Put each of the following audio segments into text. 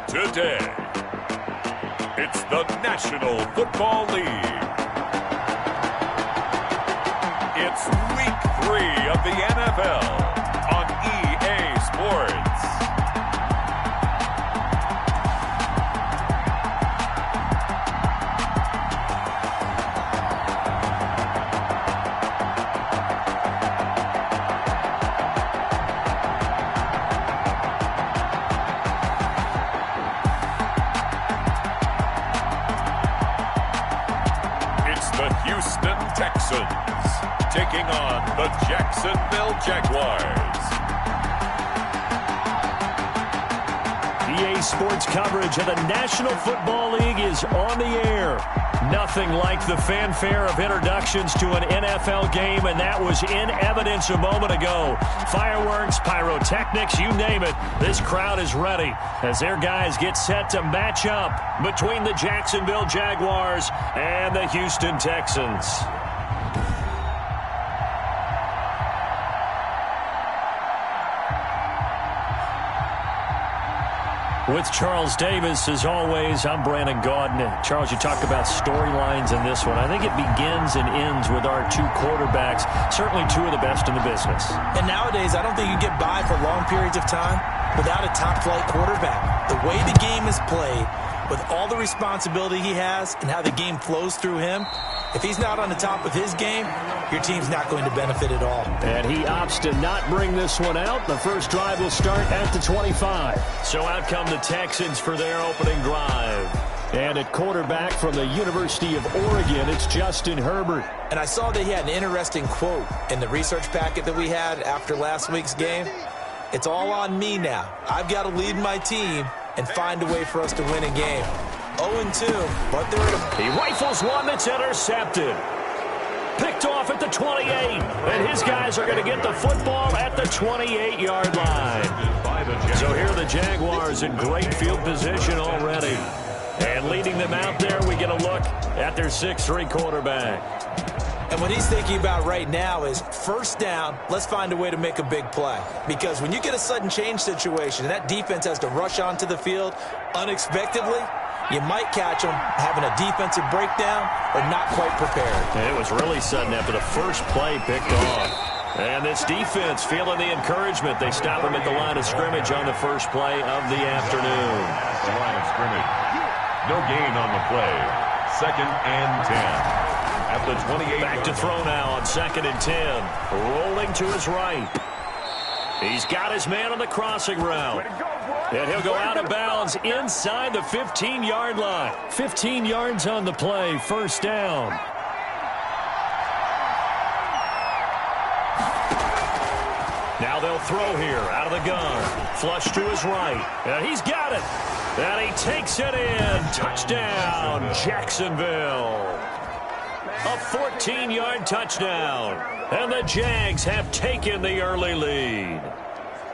Today, it's the National Football League. It's Week 3 of the NFL on EA Sports. The Houston Texans taking on the Jacksonville Jaguars. EA Sports coverage of the National Football League is on the air. Nothing like the fanfare of introductions to an NFL game, and that was in evidence a moment ago. Fireworks, pyrotechnics, you name it. This crowd is ready as their guys get set to match up between the Jacksonville Jaguars and the Houston Texans. With Charles Davis, as always, I'm Brandon Gaudin. Charles, you talk about storylines in this one. I think it begins and ends with our two quarterbacks, certainly two of the best in the business. And nowadays, I don't think you get by for long periods of time without a top-flight quarterback. The way the game is played, with all the responsibility he has and how the game flows through him, if he's not on the top of his game, your team's not going to benefit at all. And he opts to not bring this one out. The first drive will start at the 25. So out come the Texans for their opening drive. And at quarterback from the University of Oregon, it's Justin Herbert. And I saw that he had an interesting quote in the research packet that we had after last week's game. It's all on me now. I've got to lead my team and find a way for us to win a game. 0-2, but they're in He rifles one that's intercepted. Picked off at the 28, and his guys are going to get the football at the 28-yard line. So here are the Jaguars in great field position already. And leading them out there, we get a look at their 6'3 quarterback. And what he's thinking about right now is first down, let's find a way to make a big play. Because when you get a sudden change situation, and that defense has to rush onto the field unexpectedly, you might catch them having a defensive breakdown or not quite prepared. It was really sudden after the first play picked off. And this defense feeling the encouragement. They stop him at the line of scrimmage on the first play of the afternoon. The line of scrimmage. No gain on the play. 2nd and 10. At the 28. Back to throw now on 2nd and 10. Rolling to his right. He's got his man on the crossing route. And he'll go out of bounds inside the 15-yard line. 15 yards on the play, first down. Now they'll throw here out of the gun. Flush to his right. And he's got it. And he takes it in. Touchdown, Jacksonville. A 14-yard touchdown. And the Jags have taken the early lead.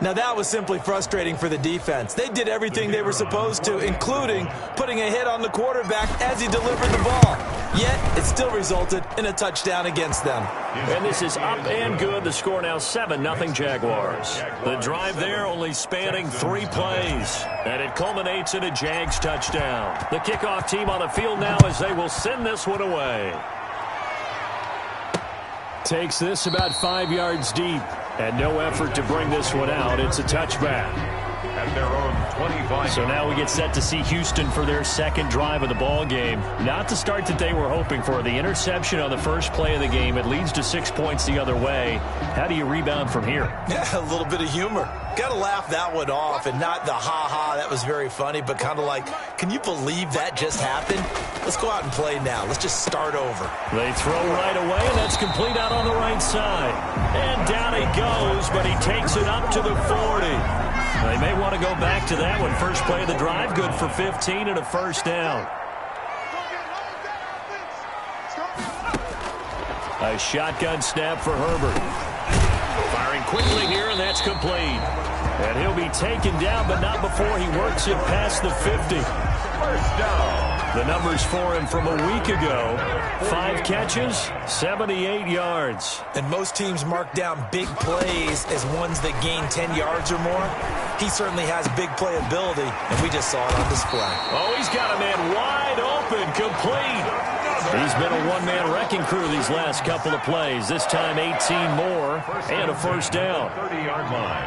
Now that was simply frustrating for the defense. They did everything they were supposed to, including putting a hit on the quarterback as he delivered the ball. Yet, it still resulted in a touchdown against them. And this is up and good. The score now 7-0 Jaguars. The drive there only spanning 3 plays. And it culminates in a Jags touchdown. The kickoff team on the field now as they will send this one away. Takes this about 5 yards deep. And no effort to bring this one out. It's a touchback. At their own 25. So now we get set to see Houston for their second drive of the ball game. Not the start that they were hoping for. The interception on the first play of the game. It leads to 6 points the other way. How do you rebound from here? Yeah, a little bit of humor. Got to laugh that one off, and not the ha-ha, that was very funny, but kind of like, can you believe that just happened? Let's go out and play now. Let's just start over. They throw right away, and that's complete out on the right side. And down he goes, but he takes it up to the 40. They may want to go back to that one. First play of the drive, good for 15 and a first down. A shotgun snap for Herbert. Firing quickly here, and that's complete. And he'll be taken down, but not before he works it past the 50. First down. The numbers for him from a week ago: 5 catches, 78 yards. And most teams mark down big plays as ones that gain 10 yards or more. He certainly has big playability, and we just saw it on display. Oh, he's got a man wide open, complete. He's been a one-man wrecking crew these last couple of plays. This time 18 more and a first down. 30-yard line.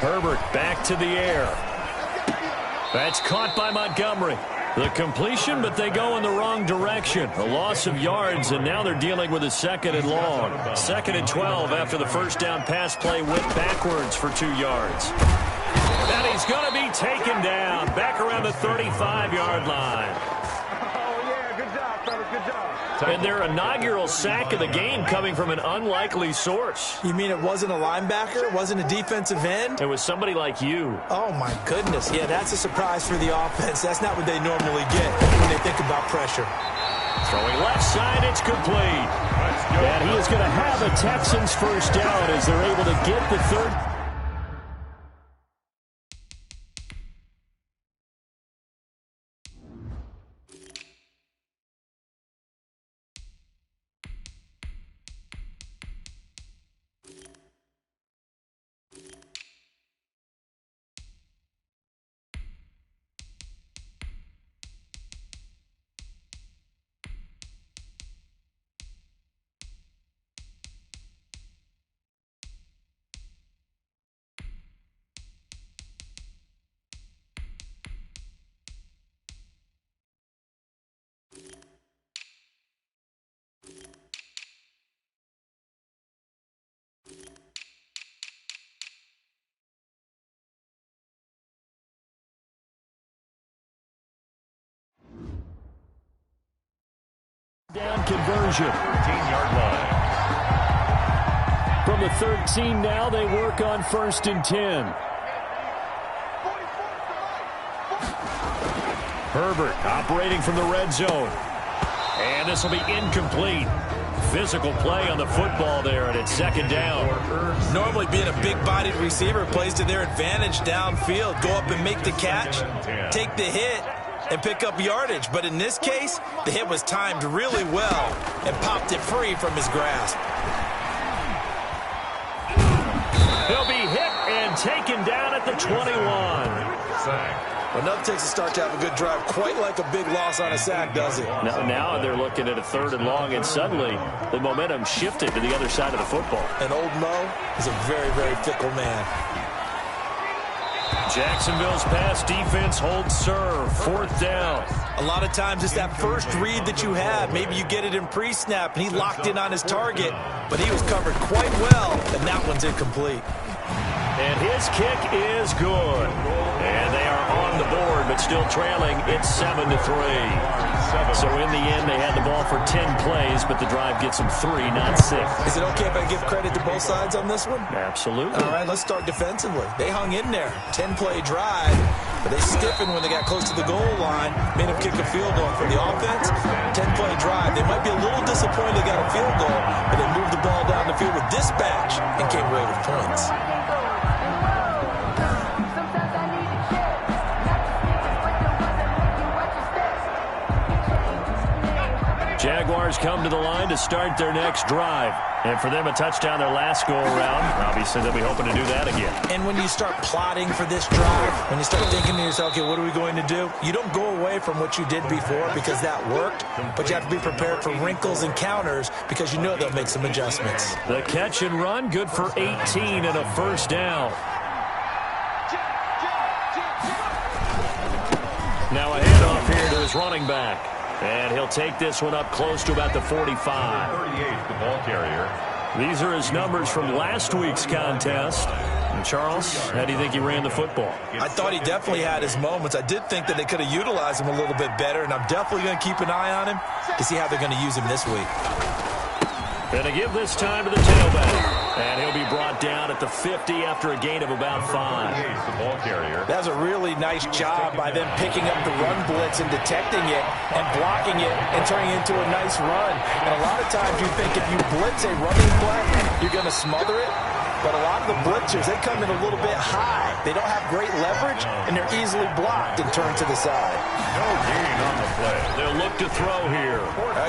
Herbert back to the air. That's caught by Montgomery. The completion, but they go in the wrong direction. A loss of yards, and now they're dealing with a 2nd and long. 2nd and 12 after the first down pass play went backwards for 2 yards. And he's going to be taken down back around the 35-yard line. Oh, yeah, good job, fellas, good job. And their inaugural sack of the game coming from an unlikely source. You mean it wasn't a linebacker? It wasn't a defensive end? It was somebody like you. Oh, my goodness. Yeah, that's a surprise for the offense. That's not what they normally get when they think about pressure. Throwing left side, it's complete. And he is going to have a Texans first down as they're able to get the third. Down conversion. 13-yard line. From the 13 now, they work on 1st and 10. Herbert operating from the red zone. And this will be incomplete. Physical play on the football there, and it's 2nd down. Normally being a big-bodied receiver plays to their advantage downfield. Go up and make the catch, take the hit, and pick up yardage. But in this case, the hit was timed really well and popped it free from his grasp. He'll be hit and taken down at the 21. Enough takes a start to have a good drive, quite like a big loss on a sack, does it? Now they're looking at a 3rd and long, and suddenly the momentum shifted to the other side of the football. And old Mo is a very, very fickle man. Jacksonville's pass defense holds serve. 4th down. A lot of times it's that first read that you have. Maybe you get it in pre-snap, and he locked in on his target, but he was covered quite well, and that one's incomplete. And his kick is good. And they are on the board, but still trailing. It's 7-3. So in the end, they had the ball for 10 plays, but the drive gets them 3, not 6. Is it okay if I give credit to both sides on this one? Absolutely. All right, let's start defensively. They hung in there. 10-play drive, but they stiffened when they got close to the goal line, made them kick a field goal. For the offense, 10-play drive. They might be a little disappointed they got a field goal, but they moved the ball down the field with dispatch and came away with points. Jaguars come to the line to start their next drive. And for them, a touchdown their last go-around. Obviously, they'll be hoping to do that again. And when you start plotting for this drive, when you start thinking to yourself, okay, what are we going to do? You don't go away from what you did before because that worked, but you have to be prepared for wrinkles and counters because you know they'll make some adjustments. The catch and run, good for 18 and a first down. Now a handoff here to his running back. And he'll take this one up close to about the 45. 38, the ball carrier. These are his numbers from last week's contest. And Charles, how do you think he ran the football? I thought he definitely had his moments. I did think that they could have utilized him a little bit better, and I'm definitely going to keep an eye on him to see how they're going to use him this week. Going to give this time to the tailback. And he'll be brought down at the 50 after a gain of about 5. The ball carrier. That's a really nice job by them picking up the run blitz and detecting it and blocking it and turning it into a nice run. And a lot of times you think if you blitz a running play, you're going to smother it. but a lot of the blitzers, they come in a little bit high. They don't have great leverage, and they're easily blocked and turned to the side. No gain on the play. They'll look to throw here.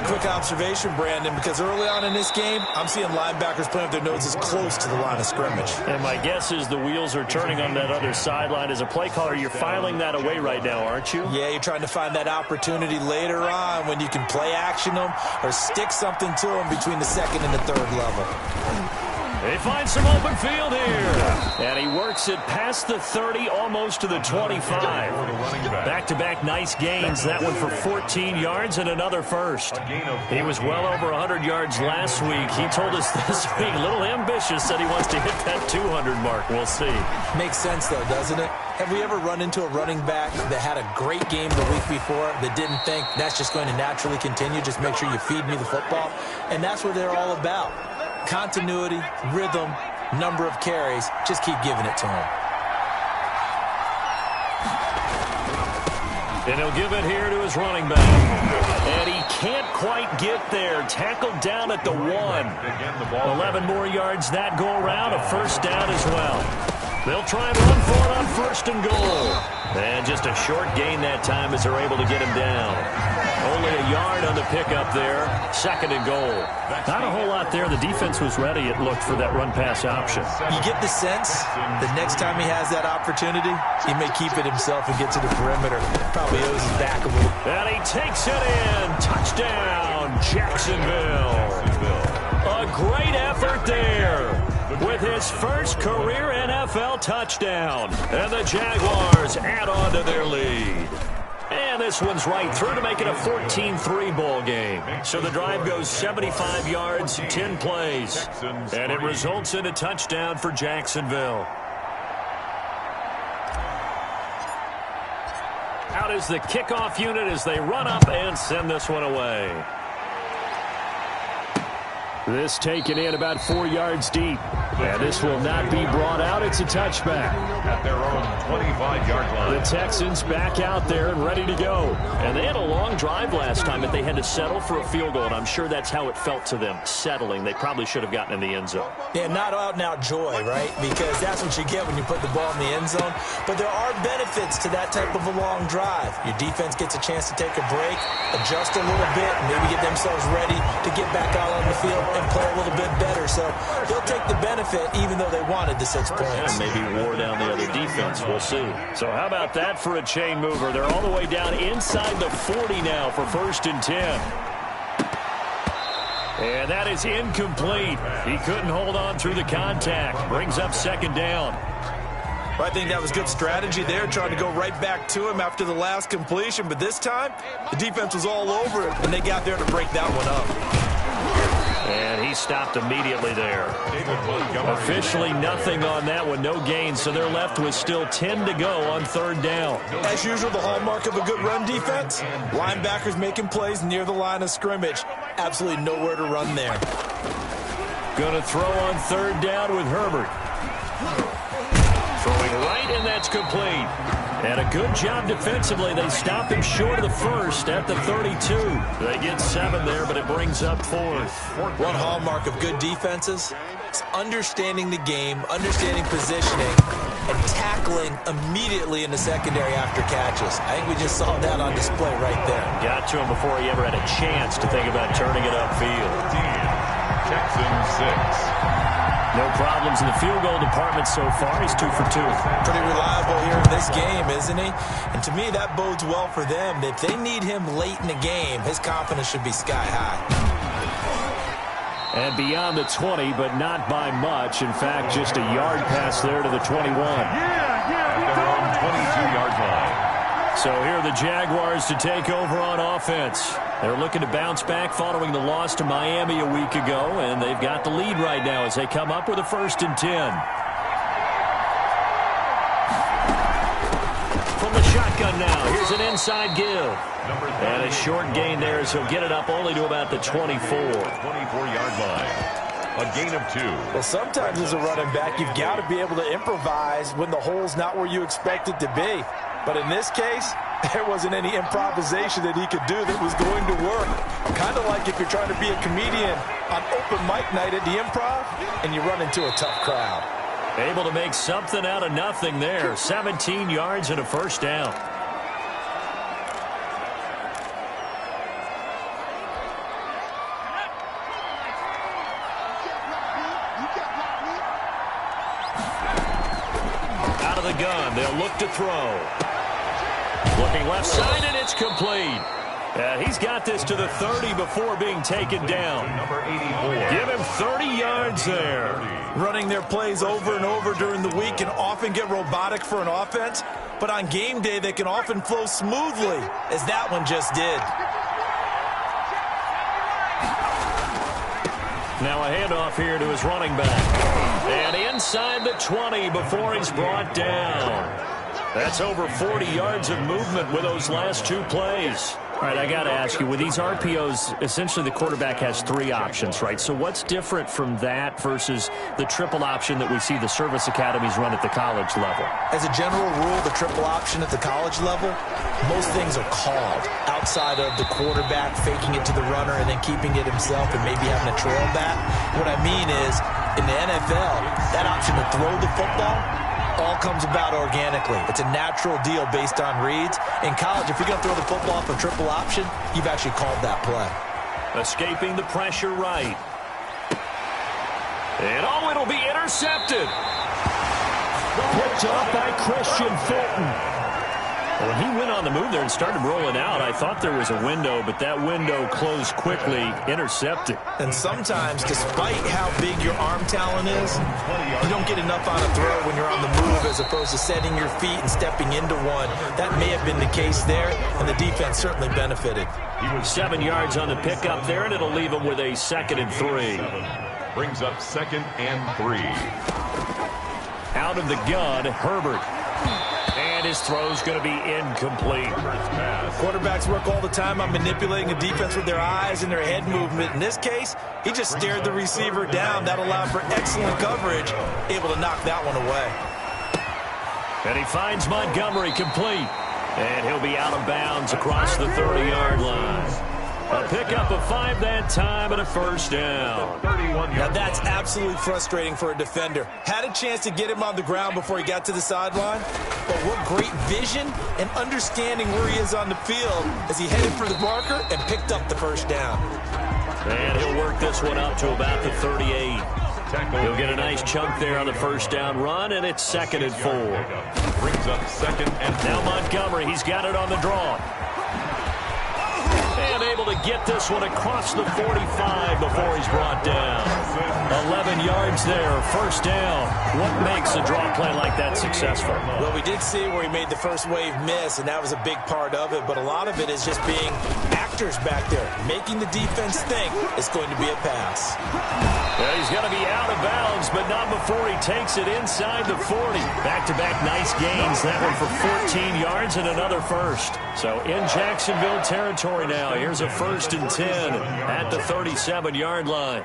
Quick observation, Brandon, because early on in this game, I'm seeing linebackers playing with their noses close to the line of scrimmage. And my guess is the wheels are turning on that other sideline. As a play caller, you're filing that away right now, aren't you? Yeah, you're trying to find that opportunity later on when you can play action them or stick something to them between the second and the third level. They find some open field here. And he works it past the 30, almost to the 25. Back-to-back nice gains. That one for 14 yards and another first. He was well over 100 yards last week. He told us this week, a little ambitious, said he wants to hit that 200 mark. We'll see. Makes sense, though, doesn't it? Have we ever run into a running back that had a great game the week before that didn't think that's just going to naturally continue? Just make sure you feed me the football. And that's what they're all about. Continuity, rhythm, number of carries. Just keep giving it to him. And he'll give it here to his running back. And he can't quite get there. Tackled down at the 1. 11 more yards that go around. A first down as well. They'll try and run for it on first and goal. And just a short gain that time as they're able to get him down. Only a yard on the pickup there. Second and goal. Not a whole lot there. The defense was ready, it looked, for that run-pass option. You get the sense that next time he has that opportunity, he may keep it himself and get to the perimeter. Probably owes his back a little. And he takes it in. Touchdown, Jacksonville. A great effort there with his first career NFL touchdown. And the Jaguars add on to their lead. And this one's right through to make it a 14-3 ball game. So the drive goes 75 yards, 10 plays. And it results in a touchdown for Jacksonville. Out is the kickoff unit as they run up and send this one away. This taken in about 4 yards deep. And this will not be brought out. It's a touchback. At their own 25-yard line. The Texans back out there and ready to go. And they had a long drive last time, but they had to settle for a field goal. And I'm sure that's how it felt to them, settling. They probably should have gotten in the end zone. Yeah, not out-and-out joy, right? Because that's what you get when you put the ball in the end zone. But there are benefits to that type of a long drive. Your defense gets a chance to take a break, adjust a little bit, maybe get themselves ready to get back out on the field and play a little bit better. So they'll take the benefit even though they wanted the 6 points. And maybe wore down the other defense. We'll see. So how about that for a chain mover? They're all the way down inside the 40 now for 1st and 10. And that is incomplete. He couldn't hold on through the contact. Brings up 2nd down. Well, I think that was good strategy there, trying to go right back to him after the last completion. But this time, the defense was all over it, and they got there to break that one up. And he stopped immediately there. Officially nothing on that one, no gain, so they're left with still 10 to go on 3rd down. As usual, the hallmark of a good run defense, linebackers making plays near the line of scrimmage. Absolutely nowhere to run there. Going to throw on 3rd down with Herbert. Throwing right, and that's complete. And a good job defensively. They stop him short of the 1st at the 32. They get 7 there, but it brings up 4th. One hallmark of good defenses is understanding the game, understanding positioning, and tackling immediately in the secondary after catches. I think we just saw that on display right there. Got to him before he ever had a chance to think about turning it upfield. Jackson 6. No problems in the field goal department so far. He's 2 for 2. Pretty reliable here in this game, isn't he? And to me, that bodes well for them. If they need him late in the game, his confidence should be sky high. And beyond the 20, but not by much. In fact, just a yard pass there to the 21. At their own 22-yard line. So here are the Jaguars to take over on offense. They're looking to bounce back following the loss to Miami a week ago, and they've got the lead right now as they come up with a 1st and 10. From the shotgun now, here's an inside give. And a short gain there, so he'll get it up only to about the 24. 24-yard line. A gain of 2. Well, sometimes as a running back, you've got to be able to improvise when the hole's not where you expect it to be. But in this case, There wasn't any improvisation that he could do that was going to work. Kind of like if you're trying to be a comedian on open mic night at the Improv and you run into a tough crowd. Able to make something out of nothing there. 17 yards and a first down. Out of the gun, they'll look to throw. Looking left side, and it's complete. He's got this to the 30 before being taken down. Number 84. Give him 30 yards there. Running their plays over and over during the week can often get robotic for an offense, but on game day they can often flow smoothly, as that one just did. Now a handoff here to his running back. And inside the 20 before he's brought down. That's over 40 yards of movement with those last two plays. All right, I got to ask you, with these RPOs, essentially the quarterback has three options, right? So what's different from that versus the triple option that we see the service academies run at the college level? As a general rule, the triple option at the college level, most things are called outside of the quarterback faking it to the runner and then keeping it himself and maybe having a trail back. What I mean is, in the NFL, that option to throw the football all comes about organically. It's a natural deal based on reads. In college, if you're going to throw the football for triple option, you've actually called that play. Escaping the pressure right. And it'll be intercepted. Picked off by Christian Fulton. When he went on the move there and started rolling out, I thought there was a window, but that window closed quickly, intercepted. And sometimes, despite how big your arm talent is, you don't get enough on a throw when you're on the move as opposed to setting your feet and stepping into one. That may have been the case there, and the defense certainly benefited. He was 7 yards on the pickup there, and it'll leave him with a 2nd and 3. Brings up 2nd and 3. Out of the gun, Herbert. And his throw's going to be incomplete. Quarterbacks work all the time on manipulating a defense with their eyes and their head movement. In this case, he just stared the receiver down. That allowed for excellent coverage, able to knock that one away. And he finds Montgomery complete. And he'll be out of bounds across the 30-yard line. A pickup of 5 that time and a first down. Now that's absolutely frustrating for a defender. Had a chance to get him on the ground before he got to the sideline, but what great vision and understanding where he is on the field as he headed for the marker and picked up the first down. And he'll work this one up to about the 38. He'll get a nice chunk there on the first down run, and it's 2nd and 4. Brings up 2nd and 4. Now Montgomery, he's got it on the draw. And able to get this one across the 45 before he's brought down. 11 yards there, first down. What makes a draw play like that successful? Well, we did see where he made the first wave miss, and that was a big part of it. But a lot of it is just being actors back there, making the defense think it's going to be a pass. Well, he's going to be out of bounds, but not before he takes it inside the 40. Back-to-back nice gains. That one for 14 yards and another first. So in Jacksonville territory now. Here's a 1st and 10 at the 37-yard line.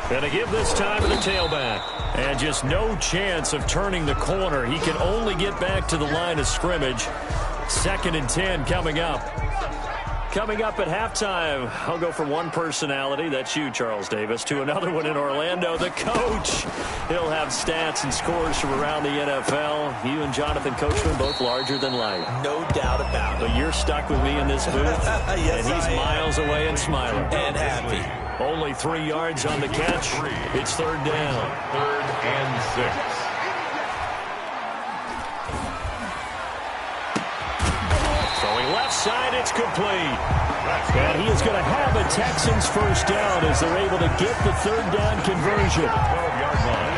Gonna give this time to the tailback. And just no chance of turning the corner. He can only get back to the line of scrimmage. 2nd and 10 coming up. Coming up at halftime, I'll go from one personality, that's you, Charles Davis, to another one in Orlando, the coach. He'll have stats and scores from around the NFL. You and Jonathan Coachman, both larger than life. No doubt about it. But you're stuck with me in this booth, yes, and he's miles away and smiling. And happy. Only 3 yards on the catch. It's 3rd down. 3rd and 6. Throwing left side, it's complete. And he is going to have a Texans first down as they're able to get the 3rd down conversion.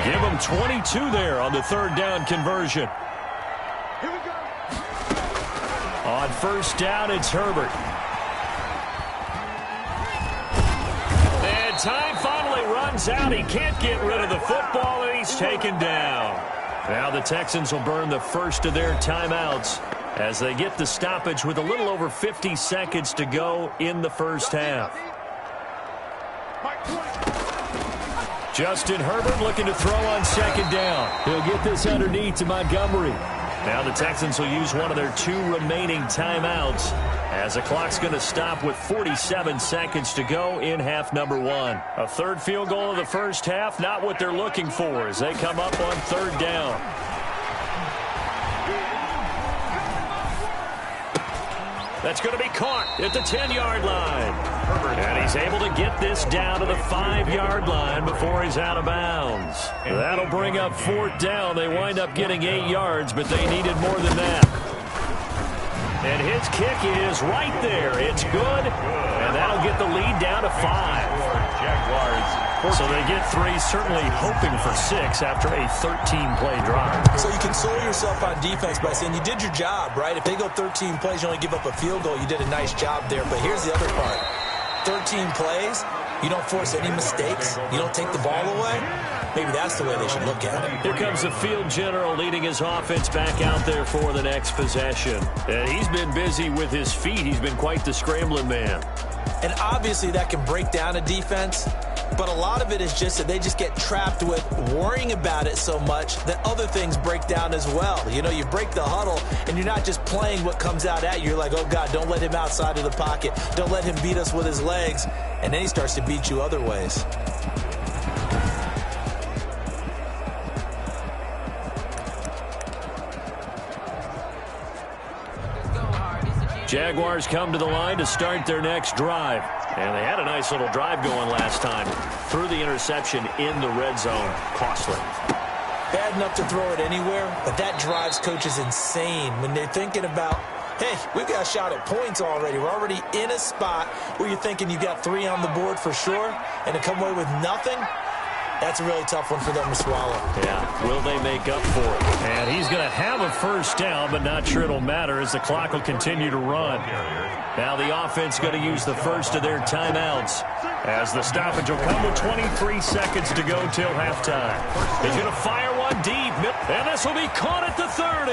Give them 22 there on the 3rd down conversion. On first down, it's Herbert. And time finally runs out. He can't get rid of the football, and he's taken down. Now the Texans will burn the first of their timeouts as they get the stoppage with a little over 50 seconds to go in the first half. Justin Herbert looking to throw on 2nd down. He'll get this underneath to Montgomery. Now the Texans will use one of their 2 remaining timeouts as the clock's going to stop with 47 seconds to go in half number 1. A third field goal of the first half, not what they're looking for as they come up on 3rd down. That's going to be caught at the 10-yard line. And he's able to get this down to the 5-yard line before he's out of bounds. That'll bring up 4th down. They wind up getting 8 yards, but they needed more than that. And his kick is right there. It's good, and that'll get the lead down to 5. Jaguars. So they get 3, certainly hoping for 6 after a 13-play drive. So you console yourself on defense by saying you did your job, right? If they go 13 plays, you only give up a field goal. You did a nice job there. But here's the other part. 13 plays, you don't force any mistakes. You don't take the ball away. Maybe that's the way they should look at it. Here comes the field general leading his offense back out there for the next possession. And he's been busy with his feet. He's been quite the scrambling man. And obviously that can break down a defense. But a lot of it is just that they just get trapped with worrying about it so much that other things break down as well. You know, you break the huddle, and you're not just playing what comes out at you. You're like, oh, God, don't let him outside of the pocket. Don't let him beat us with his legs. And then he starts to beat you other ways. Jaguars come to the line to start their next drive. And they had a nice little drive going last time. Threw the interception in the red zone. Costly. Bad enough to throw it anywhere, but that drives coaches insane when they're thinking about, hey, we've got a shot at points already. We're already in a spot where you're thinking you got 3 on the board for sure, and to come away with nothing, that's a really tough one for them to swallow. Yeah, will they make up for it? And he's going to have a first down, but not sure it'll matter as the clock will continue to run. Now the offense going to use the first of their timeouts as the stoppage will come with 23 seconds to go till halftime. He's going to fire one deep, and this will be caught at the 30.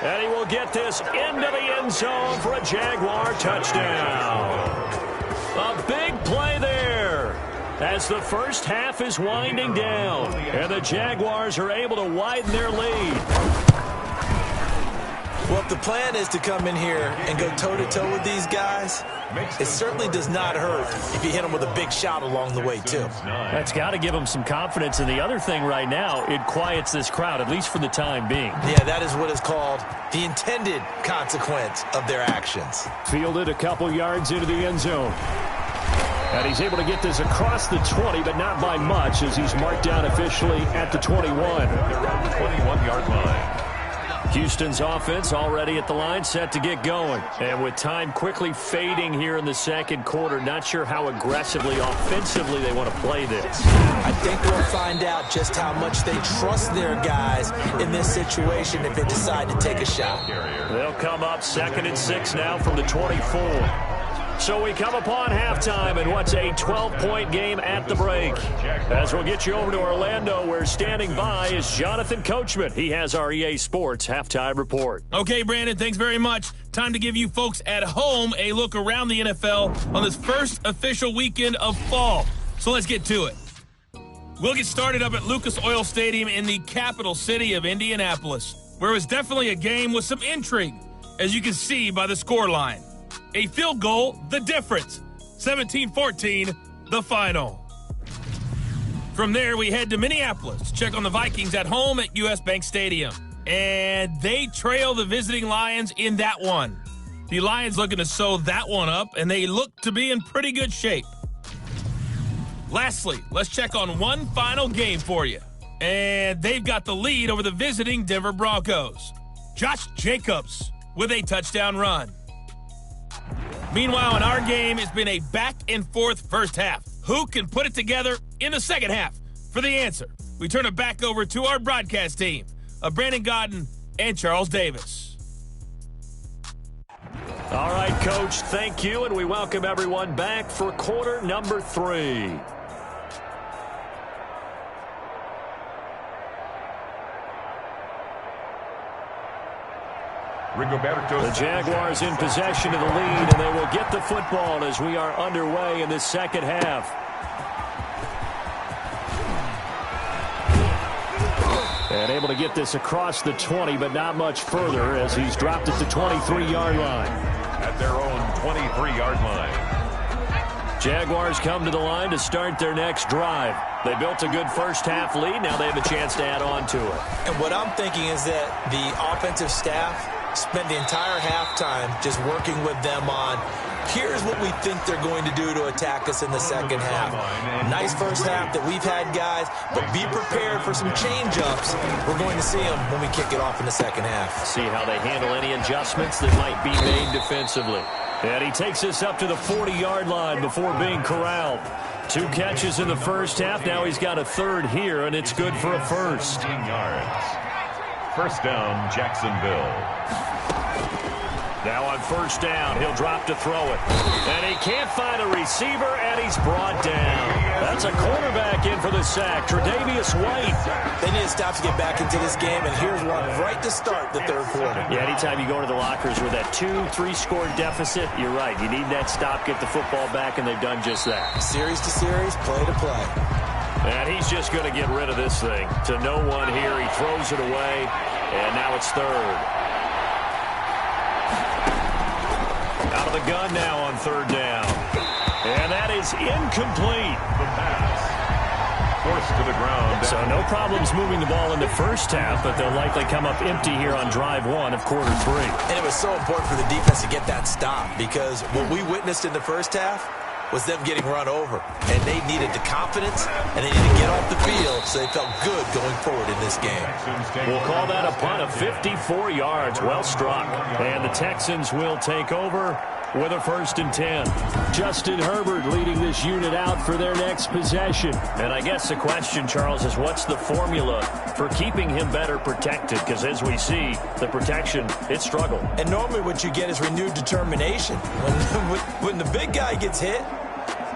And he will get this into the end zone for a Jaguar touchdown. A big play there as the first half is winding down, and the Jaguars are able to widen their lead. Well, if the plan is to come in here and go toe-to-toe with these guys, it certainly does not hurt if you hit them with a big shot along the way, too. That's got to give them some confidence. And the other thing right now, it quiets this crowd, at least for the time being. Yeah, that is what is called the intended consequence of their actions. Fielded a couple yards into the end zone. And he's able to get this across the 20, but not by much as he's marked down officially at the 21. They're at the 21-yard line. Houston's offense already at the line, set to get going. And with time quickly fading here in the second quarter, not sure how aggressively, offensively they want to play this. I think we'll find out just how much they trust their guys in this situation if they decide to take a shot. They'll come up 2nd and 6 now from the 24. So we come upon halftime in what's a 12-point game at the break. As we'll get you over to Orlando, where standing by is Jonathan Coachman. He has our EA Sports halftime report. Okay, Brandon, thanks very much. Time to give you folks at home a look around the NFL on this first official weekend of fall. So let's get to it. We'll get started up at Lucas Oil Stadium in the capital city of Indianapolis, where it was definitely a game with some intrigue, as you can see by the scoreline. A field goal, the difference. 17-14, the final. From there, we head to Minneapolis to check on the Vikings at home at US Bank Stadium. And they trail the visiting Lions in that one. The Lions looking to sew that one up, and they look to be in pretty good shape. Lastly, let's check on one final game for you. And they've got the lead over the visiting Denver Broncos. Josh Jacobs with a touchdown run. Meanwhile, in our game, it's been a back-and-forth first half. Who can put it together in the second half? For the answer, we turn it back over to our broadcast team of Brandon Godden and Charles Davis. All right, Coach, thank you, and we welcome everyone back for quarter number 3. The Jaguars in possession of the lead, and they will get the football as we are underway in the second half. And able to get this across the 20, but not much further as he's dropped at the 23-yard line. At their own 23-yard line. Jaguars come to the line to start their next drive. They built a good first-half lead. Now they have a chance to add on to it. And what I'm thinking is that the offensive staff spent the entire halftime just working with them on, here's what we think they're going to do to attack us in the second half. Nice first half that we've had, guys, but be prepared for some change-ups. We're going to see them when we kick it off in the second half. See how they handle any adjustments that might be made defensively. And he takes us up to the 40-yard line before being corralled. 2 catches in the first half. Now he's got a third here, and it's good for a first. 15 yards. First down, Jacksonville. Now on first down, he'll drop to throw it. And he can't find a receiver, and he's brought down. That's a cornerback in for the sack, Tre'Davious White. They need to stop to get back into this game, and here's one right to start the third quarter. Yeah, anytime you go to the lockers with that 2-3 score deficit, you're right. You need that stop, get the football back, and they've done just that. Series to series, play to play. And he's just going to get rid of this thing. To no one here, he throws it away, and now it's third. Out of the gun now on third down. And that is incomplete. The pass. Forced to the ground. So no problems moving the ball in the first half, but they'll likely come up empty here on drive 1 of quarter 3. And it was so important for the defense to get that stop, because what we witnessed in the first half was them getting run over. And they needed the confidence, and they needed to get off the field so they felt good going forward in this game. We'll call that a punt of 54 yards. Well struck. And the Texans will take over with a 1st and 10. Justin Herbert leading this unit out for their next possession. And I guess the question, Charles, is what's the formula for keeping him better protected? Because as we see, the protection, it struggled. And normally what you get is renewed determination. When the big guy gets hit,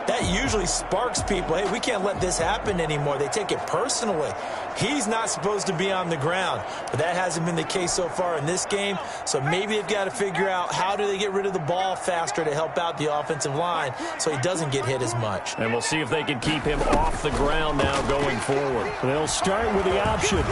that usually sparks people. Hey, we can't let this happen anymore. They take it personally. He's not supposed to be on the ground, but that hasn't been the case so far in this game. So maybe they've got to figure out how do they get rid of the ball faster to help out the offensive line so he doesn't get hit as much. And we'll see if they can keep him off the ground now going forward. They'll start with the option.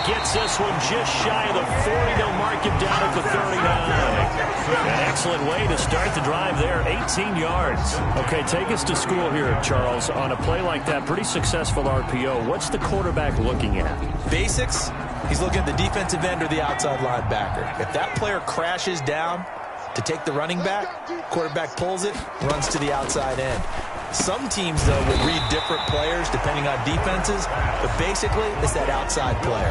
Gets this one just shy of the 40. They'll mark him down at the 39. An excellent way to start the drive there, 18 yards. Okay, take us to school here, Charles. On a play like that, pretty successful RPO. What's the quarterback looking at? Basics, he's looking at the defensive end or the outside linebacker. If that player crashes down to take the running back, quarterback pulls it, runs to the outside end. Some teams, though, will read different players depending on defenses, but basically it's that outside player.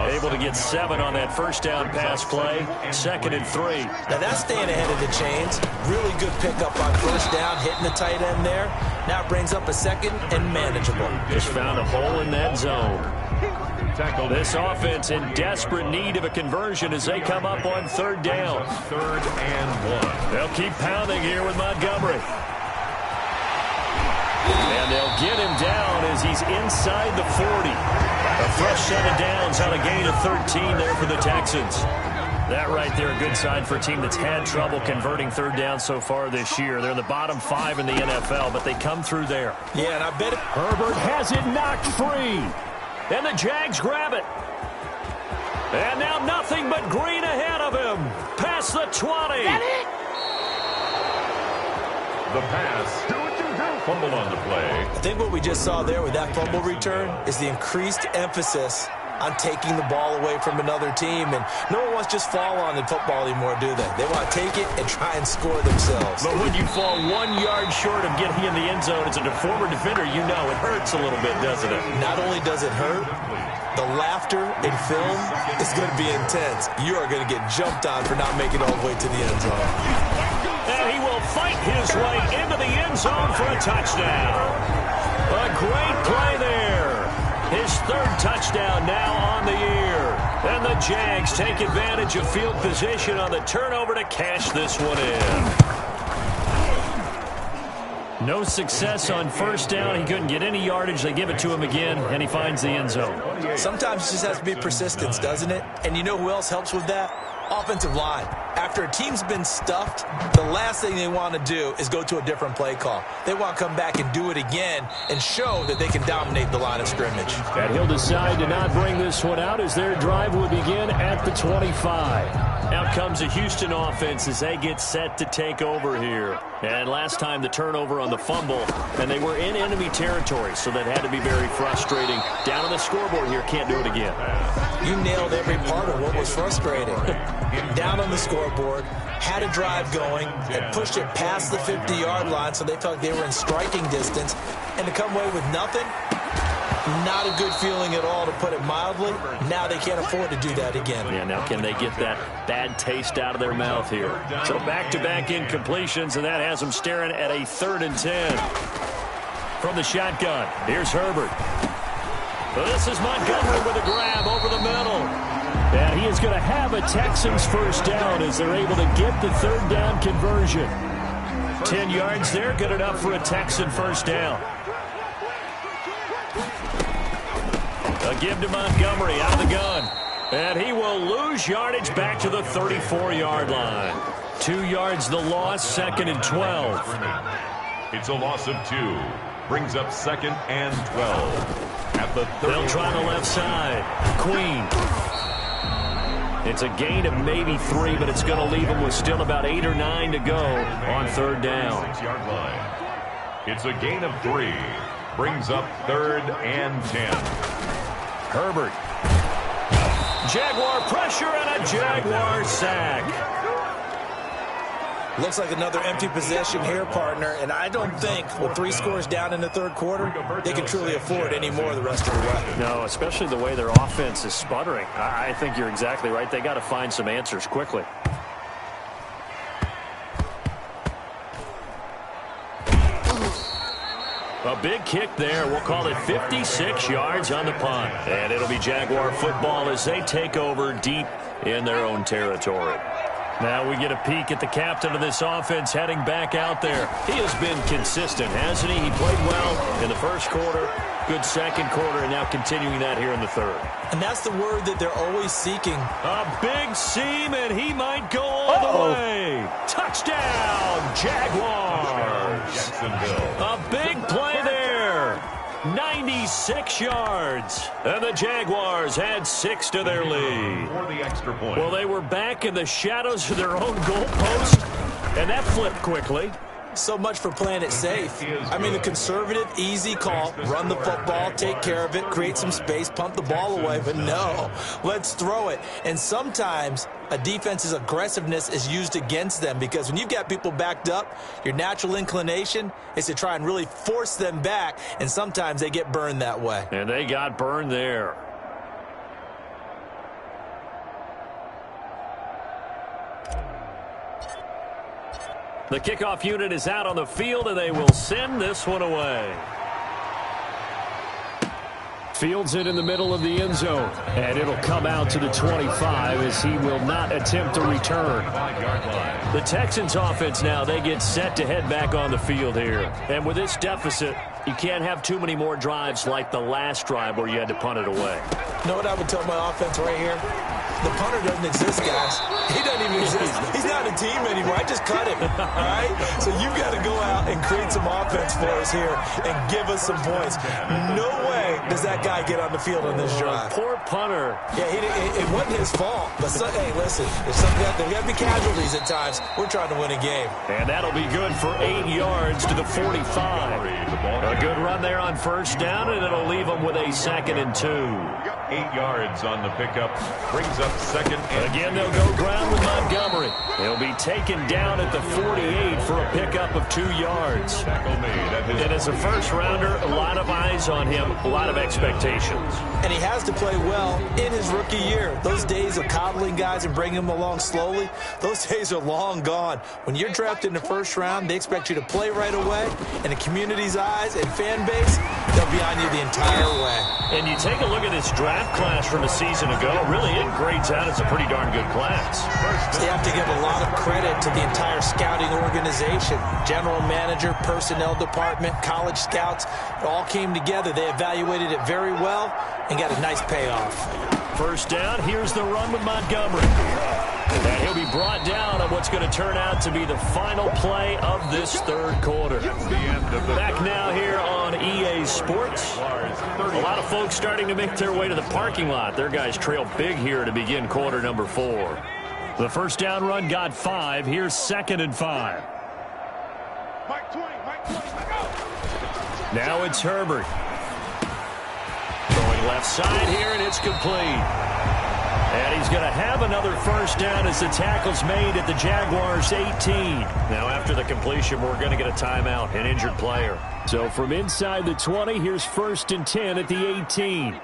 Able to get 7 on that first down pass play, 2nd and 3. Now that's staying ahead of the chains. Really good pickup on first down, hitting the tight end there. Now it brings up a 2nd and manageable. Just found a hole in that zone. This offense in desperate need of a conversion as they come up on 3rd down. 3rd and 1. They'll keep pounding here with Montgomery. And they'll get him down as he's inside the 40. A fresh set of downs on a gain of 13 there for the Texans. That right there, a good sign for a team that's had trouble converting 3rd down so far this year. They're in the bottom 5 in the NFL, but they come through there. Yeah, and I bet Herbert has it knocked free. And the Jags grab it. And now nothing but green ahead of him. Past the 20. The pass. Fumble on the play. I think what we just saw there with that fumble return is the increased emphasis on taking the ball away from another team. And no one wants to just fall on in football anymore, do they? They want to take it and try and score themselves. But when you fall 1 yard short of getting in the end zone as a former defender, you know it hurts a little bit, doesn't it? Not only does it hurt, the laughter in film is going to be intense. You are going to get jumped on for not making it all the way to the end zone. And he will fight his way into the end zone for a touchdown. A great play there. His 3rd touchdown now on the year. And the Jags take advantage of field position on the turnover to cash this one in. No success on first down. He couldn't get any yardage. They give it to him again, and he finds the end zone. Sometimes it just has to be persistence, doesn't it? And you know who else helps with that? Offensive line. After a team's been stuffed, the last thing they want to do is go to a different play call. They want to come back and do it again and show that they can dominate the line of scrimmage. And he'll decide to not bring this one out as their drive will begin at the 25. Out comes the Houston offense as they get set to take over here. And last time the turnover on the fumble, and they were in enemy territory, so that had to be very frustrating. Down on the scoreboard here, can't do it again. You nailed every part of what was frustrating. Down on the scoreboard, had a drive going, and pushed it past the 50-yard line so they felt like they were in striking distance, and to come away with nothing, not a good feeling at all, to put it mildly. Now they can't afford to do that again. Yeah, now can they get that bad taste out of their mouth here? So back-to-back incompletions, and that has them staring at a 3rd and 10. From the shotgun, here's Herbert. This is Montgomery with a grab over the middle. And he is going to have a Texans first down as they're able to get the 3rd down conversion. 10 yards there, good enough for a Texan first down. A give to Montgomery out of the gun. And he will lose yardage back to the 34-yard line. 2 yards the loss, 2nd and 12. It's a loss of 2. Brings up 2nd and 12. At the 30. They'll try the left side. Queen. It's a gain of maybe 3, but it's going to leave them with still about 8 or 9 to go on 3rd down. 6-yard line. It's a gain of 3. Brings up 3rd and 10. Herbert. Jaguar pressure and a Jaguar sack. Looks like another empty possession here, partner, and I don't think with 3 scores down in the 3rd quarter, they can truly afford any more the rest of the way. No, especially the way their offense is sputtering. I think you're exactly right. They got to find some answers quickly. A big kick there. We'll call it 56 yards on the punt. And it'll be Jaguar football as they take over deep in their own territory. Now we get a peek at the captain of this offense heading back out there. He has been consistent, hasn't he? He played well in the 1st quarter, good 2nd quarter, and now continuing that here in the 3rd. And that's the word that they're always seeking. A big seam, and he might go all the way. Touchdown, Jaguars. Jacksonville. A big play there. 96 yards. And the Jaguars had 6 to their lead. For the extra point. Well, they were back in the shadows of their own goalpost, and that flipped quickly. So much for playing it safe. I mean, the conservative, easy call, run the football, take care of it, create some space, pump the ball away. But no, let's throw it. And sometimes a defense's aggressiveness is used against them because when you've got people backed up, your natural inclination is to try and really force them back, and sometimes they get burned that way. And they got burned there. The kickoff unit is out on the field, and they will send this one away. Fields it in the middle of the end zone, and it'll come out to the 25 as he will not attempt a return. The Texans offense now, they get set to head back on the field here. And with this deficit, you can't have too many more drives like the last drive where you had to punt it away. You know what I would tell my offense right here? The punter doesn't exist, guys. He doesn't even exist. He's not a team anymore. I just cut him, all right? So you've got to go out and create some offense for us here and give us some points. No way does that guy get on the field on this drive. Poor punter. Yeah, it wasn't his fault. But, hey, listen, there's got to be casualties at times. We're trying to win a game. And that'll be good for 8 yards to the 45. A good run there on 1st down, and it'll leave them with a 2nd and 2. 8 yards on the pickup. Brings up 2nd and Again, they'll go ground with Montgomery. He'll be taken down at the 48 for a pickup of 2 yards. And as a first-rounder, a lot of eyes on him, a lot of expectations. And he has to play well in his rookie year. Those days of coddling guys and bringing them along slowly, those days are long gone. When you're drafted in the 1st round, they expect you to play right away. And the community's eyes and fan base, they'll be on you the entire way. And you take a look at this draft class from a season ago, really it grades out as a pretty darn good class. They have to give a lot of credit to the entire scouting organization. General manager, personnel department, college scouts, it all came together. They evaluated it very well and got a nice payoff. 1st down, here's the run with Montgomery. And he'll be brought down on what's going to turn out to be the final play of this third quarter. Back now here on EA Sports. A lot of folks starting to make their way to the parking lot. Their guys trail big here to begin quarter number 4. The first down run got 5. Here's 2nd and 5. Now it's Herbert. Throwing left side here, and it's complete. And he's going to have another first down as the tackle's made at the Jaguars' 18. Now after the completion, we're going to get a timeout, an injured player. So from inside the 20, here's 1st and 10 at the 18.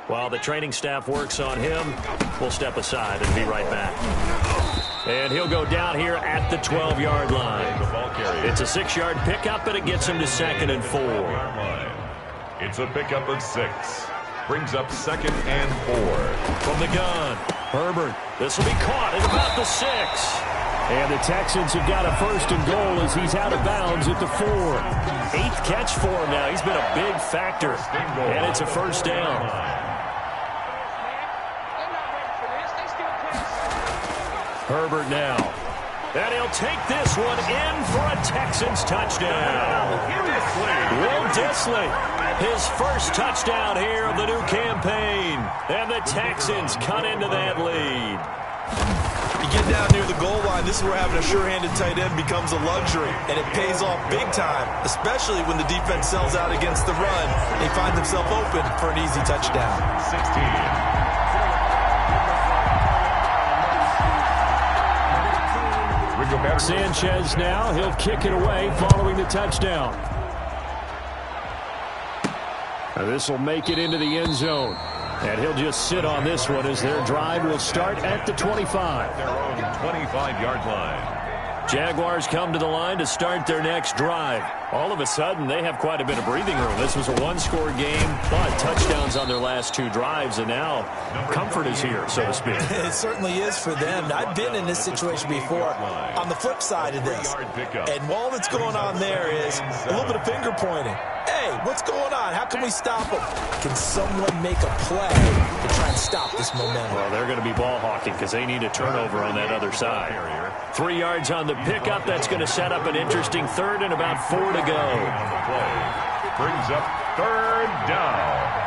While the training staff works on him, we'll step aside and be right back. And he'll go down here at the 12-yard line. It's a 6-yard pickup, and it gets him to 2nd and 4. It's a pickup of 6. Brings up 2nd and 4. From the gun, Herbert. This will be caught at about the 6. And the Texans have got a 1st and goal as he's out of bounds at the 4. 8th catch for him now. He's been a big factor. And it's a first down. Herbert now. And he'll take this one in for a Texans touchdown. Will Dissly, his first touchdown here of the new campaign. And the Texans cut into that lead. You get down near the goal line, this is where having a sure-handed tight end becomes a luxury. And it pays off big time, especially when the defense sells out against the run. He finds himself open for an easy touchdown. 16. Sanchez now, he'll kick it away following the touchdown. Now this will make it into the end zone. And he'll just sit on this one as their drive will start at the 25. Their own 25-yard line. Jaguars come to the line to start their next drive. All of a sudden, they have quite a bit of breathing room. This was a one-score game, but touchdowns on their last 2 drives, and now comfort is here, so to speak. It certainly is for them. I've been in this situation before on the flip side of this. And while that's going on there is a little bit of finger pointing. Hey, what's going on? How can we stop them? Can someone make a play to try and stop this momentum? Well, they're going to be ball hawking because they need a turnover on that other side. 3 yards on the pickup. That's going to set up an interesting 3rd and about 4 to go. Brings up 3rd down.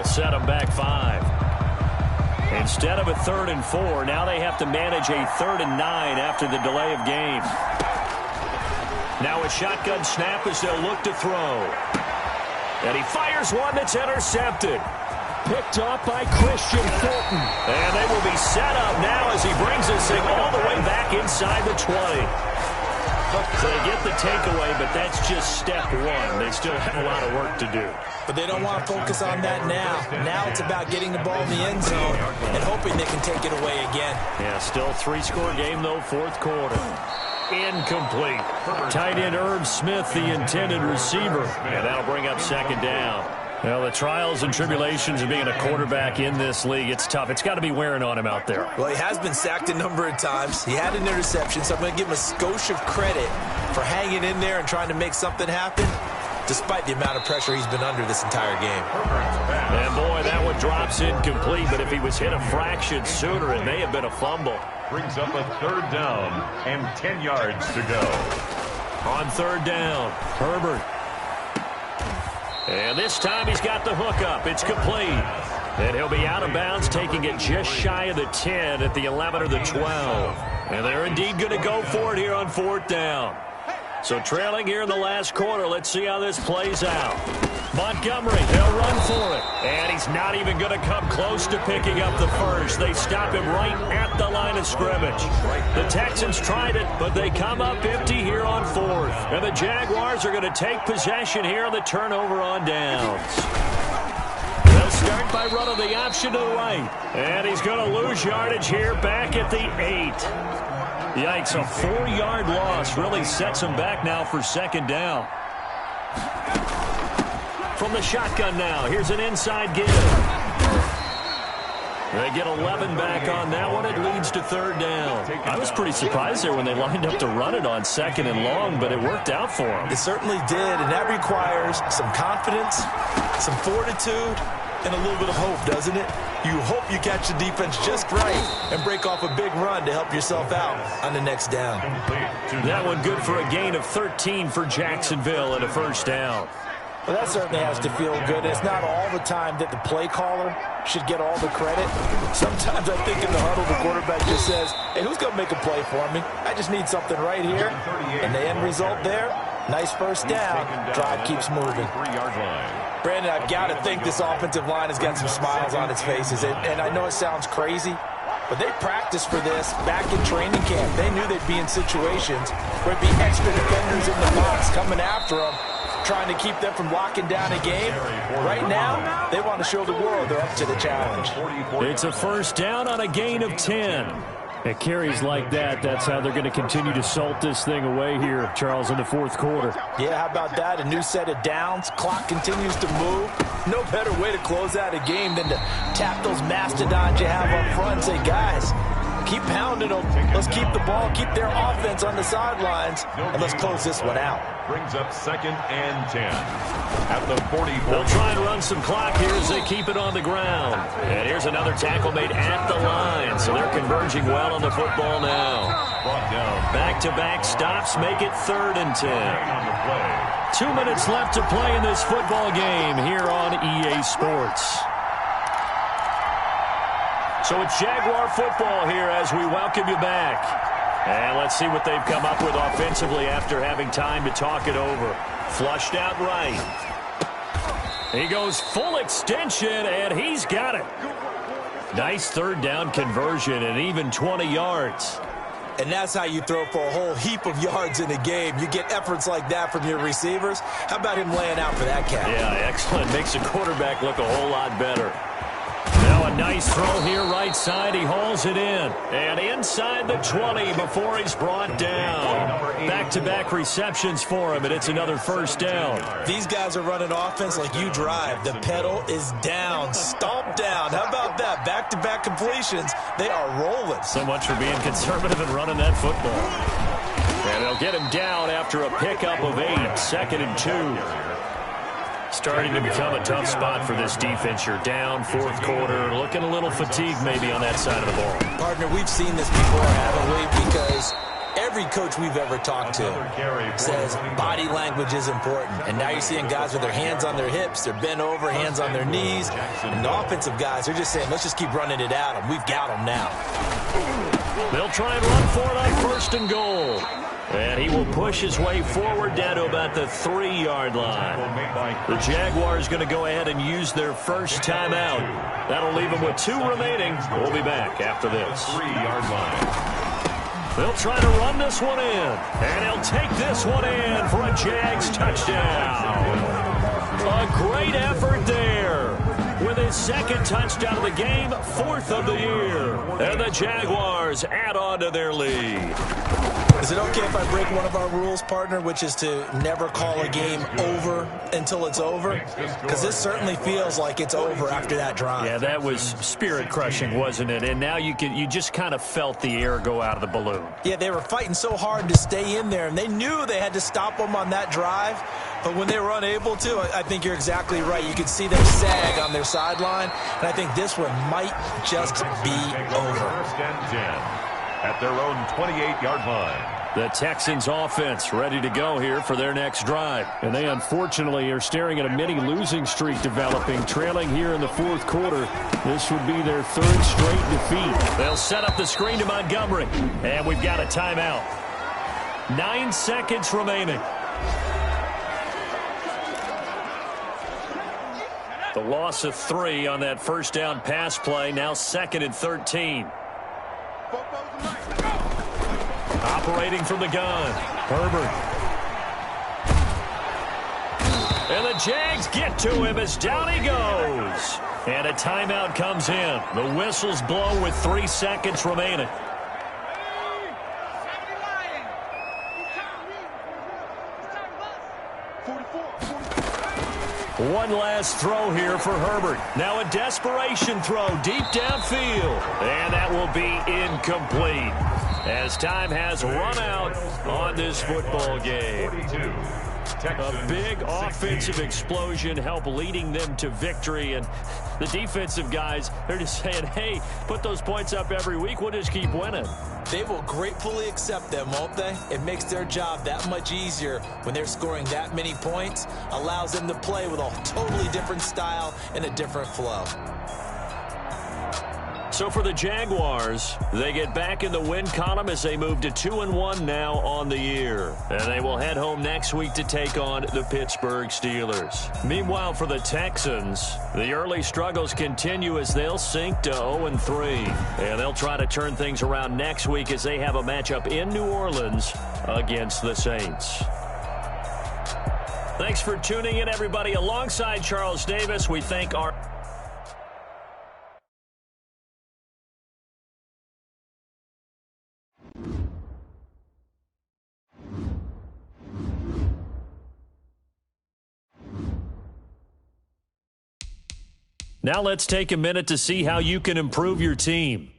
Set them back 5. Instead of a 3rd and 4, now they have to manage a 3rd and 9 after the delay of game. Now a shotgun snap as they'll look to throw. And he fires one that's intercepted. Picked up by Christian Fulton. And they will be set up now as he brings this thing all the way back inside the 20. So they get the takeaway, but that's just step 1. They still have a lot of work to do. But they don't want to focus on that now. Now it's about getting the ball in the end zone and hoping they can take it away again. Yeah, still 3-score game, though, 4th quarter. Incomplete. Tight end Irv Smith, the intended receiver. And that'll bring up 2nd down. Well, the trials and tribulations of being a quarterback in this league, it's tough. It's got to be wearing on him out there. Well, he has been sacked a number of times. He had an interception, so I'm going to give him a skosh of credit for hanging in there and trying to make something happen, despite the amount of pressure he's been under this entire game. And, boy, that one drops incomplete, but if he was hit a fraction sooner, it may have been a fumble. Brings up a 3rd down and 10 yards to go. On 3rd down, Herbert. And this time he's got the hook up. It's complete. And he'll be out of bounds, taking it just shy of the 10 at the 11 or the 12. And they're indeed going to go for it here on 4th down. So trailing here in the last quarter. Let's see how this plays out. Montgomery, they'll run for it. And he's not even going to come close to picking up the first. They stop him right at the line of scrimmage. The Texans tried it, but they come up empty here on fourth. And the Jaguars are going to take possession here on the turnover on downs. They'll start by running the option to the right. And he's going to lose yardage here back at the 8. Yikes, a 4-yard loss really sets him back now for second down. From the shotgun now, here's an inside give. They get 11 back on that one. It leads to third down. I was pretty surprised there when they lined up to run it on second and long, but it worked out for them. It certainly did, and that requires some confidence, some fortitude, and a little bit of hope, doesn't it? You hope you catch the defense just right and break off a big run to help yourself out on the next down. That one good for a gain of 13 for Jacksonville and a first down. Well, that certainly has to feel good. It's not all the time that the play caller should get all the credit. Sometimes I think in the huddle, the quarterback just says, hey, who's going to make a play for me? I just need something right here. And the end result there, nice first down. Drive keeps moving. Brandon, I've got to think this offensive line has got some smiles on its faces. And I know it sounds crazy, but they practiced for this back in training camp. They knew they'd be in situations where it'd be extra defenders in the box coming after them, trying to keep them from locking down a game. Right now, they want to show the world they're up to the challenge. It's a first down on a gain of 10. At carries like that, that's how they're going to continue to salt this thing away here, Charles, in the fourth quarter. Yeah, how about that? A new set of downs. Clock continues to move. No better way to close out a game than to tap those mastodons you have up front and say, guys, keep pounding them. Let's keep the ball, keep their offense on the sidelines, and let's close this one out. Brings up 2nd and 10 at the 44. They'll try and run some clock here as they keep it on the ground. And here's another tackle made at the line, so they're converging well on the football now. Back-to-back stops make it 3rd and 10. 2 minutes left to play in this football game here on EA Sports. So it's Jaguar football here as we welcome you back. And let's see what they've come up with offensively after having time to talk it over. Flushed out right. He goes full extension, and he's got it. Nice third down conversion and even 20 yards. And that's how you throw for a whole heap of yards in a game. You get efforts like that from your receivers. How about him laying out for that catch? Yeah, excellent. Makes the quarterback look a whole lot better. Now a nice throw here right side. He hauls it in. And inside the 20 before he's brought down. Back-to-back receptions for him, and it's another first down. These guys are running offense like you drive. The pedal is down. Stomp down. How about that? Back-to-back completions. They are rolling. So much for being conservative and running that football. And they'll get him down after a pickup of 8. 2nd and 2. Starting to become a tough spot for this defense. You're down, fourth quarter, looking a little fatigued maybe on that side of the ball. Partner, we've seen this before, haven't we? Because every coach we've ever talked to says body language is important. And now you're seeing guys with their hands on their hips, they're bent over, hands on their knees. And the offensive guys, they're just saying, let's just keep running it at them. We've got them now. They'll try and run for it on 1st and goal. And he will push his way forward down to about the 3-yard line. The Jaguars going to go ahead and use their first timeout. That'll leave them with 2 remaining. We'll be back after this. 3-yard line. They'll try to run this one in. And he'll take this one in for a Jags touchdown. A great effort there. With his 2nd touchdown of the game, 4th of the year. And the Jaguars add on to their lead. Is it okay if I break one of our rules, partner, which is to never call a game over until it's over? Because this certainly feels like it's over after that drive. Yeah, that was spirit-crushing, wasn't it? And now you just kind of felt the air go out of the balloon. Yeah, they were fighting so hard to stay in there, and they knew they had to stop them on that drive. But when they were unable to, I think you're exactly right. You could see them sag on their sideline, and I think this one might just be over. 1st and 10 at their own 28-yard line. The Texans offense ready to go here for their next drive. And they unfortunately are staring at a mini losing streak developing, trailing here in the fourth quarter. This would be their 3rd straight defeat. They'll set up the screen to Montgomery. And we've got a timeout. 9 seconds remaining. The loss of 3 on that first down pass play. Now 2nd and 13. Operating from the gun, Herbert. And the Jags get to him as down he goes. And a timeout comes in. The whistle's blown with 3 seconds remaining. One last throw here for Herbert. Now a desperation throw deep downfield. And that will be incomplete as time has run out on this football game. A big offensive explosion helped leading them to victory. And the defensive guys, they're just saying, hey, put those points up every week. We'll just keep winning. They will gratefully accept them, won't they? It makes their job that much easier when they're scoring that many points. Allows them to play with a totally different style and a different flow. So for the Jaguars, they get back in the win column as they move to 2-1 now on the year. And they will head home next week to take on the Pittsburgh Steelers. Meanwhile, for the Texans, the early struggles continue as they'll sink to 0-3. And they'll try to turn things around next week as they have a matchup in New Orleans against the Saints. Thanks for tuning in, everybody. Alongside Charles Davis, we thank our... Now let's take a minute to see how you can improve your team.